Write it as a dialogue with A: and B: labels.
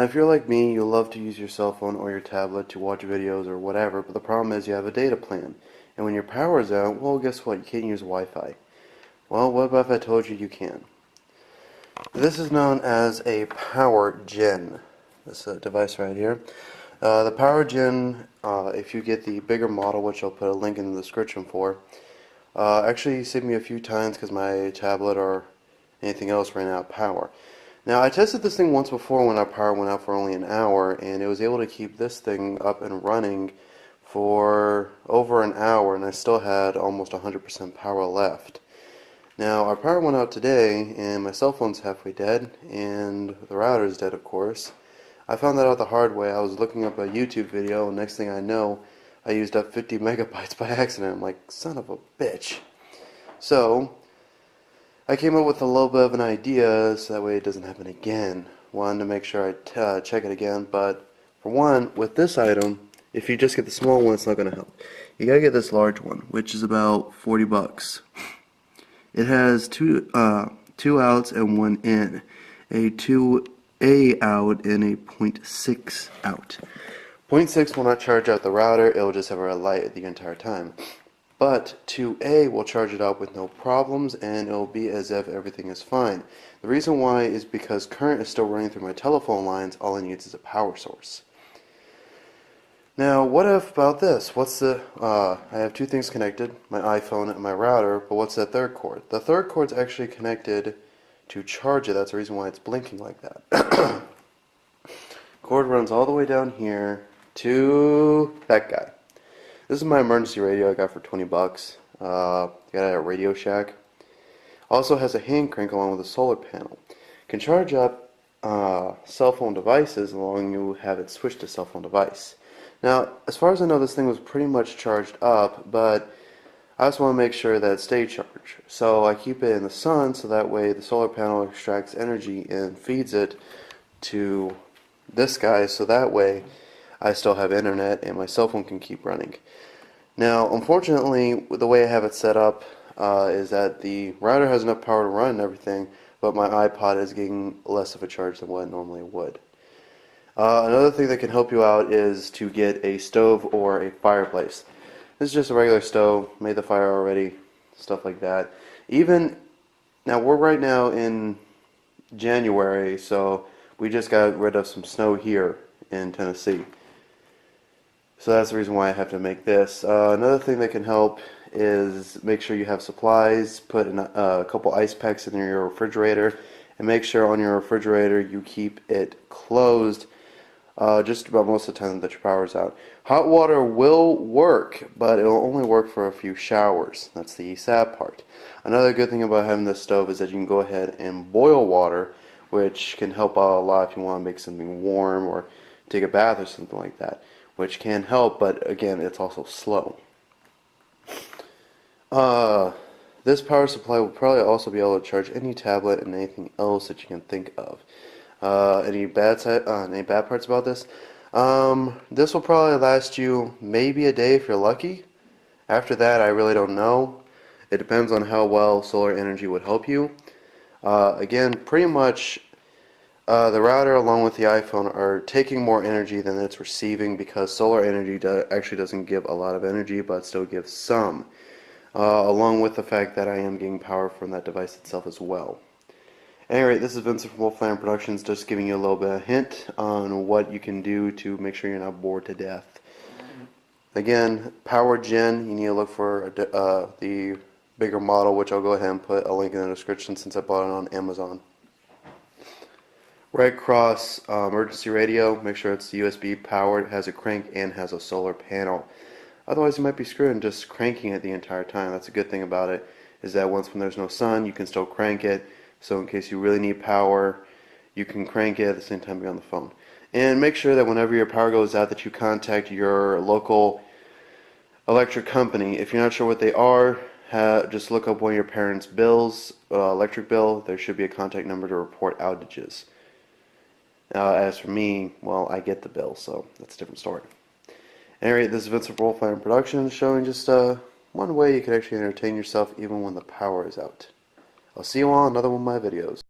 A: if you're like me, you love to use your cell phone or your tablet to watch videos or whatever, but the problem is you have a data plan. And when your power's out, well, guess what? You can't use Wi-Fi. Well, what about if I told you you can? This is known as a PowerGen. This device right here. The PowerGen, if you get the bigger model, which I'll put a link in the description for, actually saved me a few times because my tablet or anything else ran out of power. Now, I tested this thing once before when our power went out for only an hour, and it was able to keep this thing up and running for over an hour, and I still had almost 100% power left. Now, our power went out today, and my cell phone's halfway dead, and the router's dead, of course. I found that out the hard way. I was looking up a YouTube video, and next thing I know, I used up 50 megabytes by accident. I'm like, son of a bitch. So, I came up with a little bit of an idea so that way it doesn't happen again. Wanted to make sure I check it again, but for one, with this item, if you just get the small one, it's not going to help. You gotta get this large one, which is about 40 bucks. It has two outs and one in, a 2A out and a 0.6 out. 0.6 will not charge out the router, it will just have a red light the entire time. But 2A will charge it up with no problems, and it will be as if everything is fine. The reason why is because current is still running through my telephone lines. All it needs is a power source. Now, what if about this? I have two things connected, my iPhone and my router, but what's that third cord? The third cord's actually connected to charge it. That's the reason why it's blinking like that. Cord runs all the way down here to that guy. This is my emergency radio I got for 20 bucks. Got it at Radio Shack. Also has a hand crank along with a solar panel. Can charge up cell phone devices as long as you have it switched to cell phone device. Now, as far as I know, this thing was pretty much charged up, but I just want to make sure that it stayed charged. So I keep it in the sun so that way the solar panel extracts energy and feeds it to this guy, so that way I still have internet and my cell phone can keep running. Now, unfortunately, the way I have it set up is that the router has enough power to run and everything, but my iPod is getting less of a charge than what it normally would. Another thing that can help you out is to get a stove or a fireplace. This is just a regular stove, made the fire already, stuff like that. Now we're right now in January, so we just got rid of some snow here in Tennessee. So that's the reason why I have to make this. Another thing that can help is make sure you have supplies, put in a couple ice packs in your refrigerator, and make sure on your refrigerator you keep it closed just about most of the time that your power's out. Hot water will work, but it will only work for a few showers. That's the sad part. Another good thing about having this stove is that you can go ahead and boil water, which can help out a lot if you want to make something warm or take a bath or something like that, which can help, but again, it's also slow. This power supply will probably also be able to charge any tablet and anything else that you can think of. Any bad parts about this? This will probably last you maybe a day if you're lucky. After that, I really don't know. It depends on how well solar energy would help you. Again, pretty much the router along with the iPhone are taking more energy than it's receiving because solar energy actually doesn't give a lot of energy, but still gives some. Along with the fact that I am getting power from that device itself as well. Anyway, this is Vincent from Wolfland Productions, just giving you a little bit of hint on what you can do to make sure you're not bored to death. Again, PowerGen, you need to look for the bigger model, which I'll go ahead and put a link in the description since I bought it on Amazon. Red Cross emergency radio, make sure it's USB powered, has a crank, and has a solar panel. Otherwise you might be screwed in just cranking it the entire time. That's a good thing about it, is that once when there's no sun, you can still crank it. So in case you really need power, you can crank it at the same time you're on the phone. And make sure that whenever your power goes out that you contact your local electric company. If you're not sure what they are, just look up one of your parents' bills, electric bill. There should be a contact number to report outages. As for me, well, I get the bill, so that's a different story. Anyway, this is Vincent from Wolfland Productions showing just one way you can actually entertain yourself even when the power is out. I'll see you all in another one of my videos.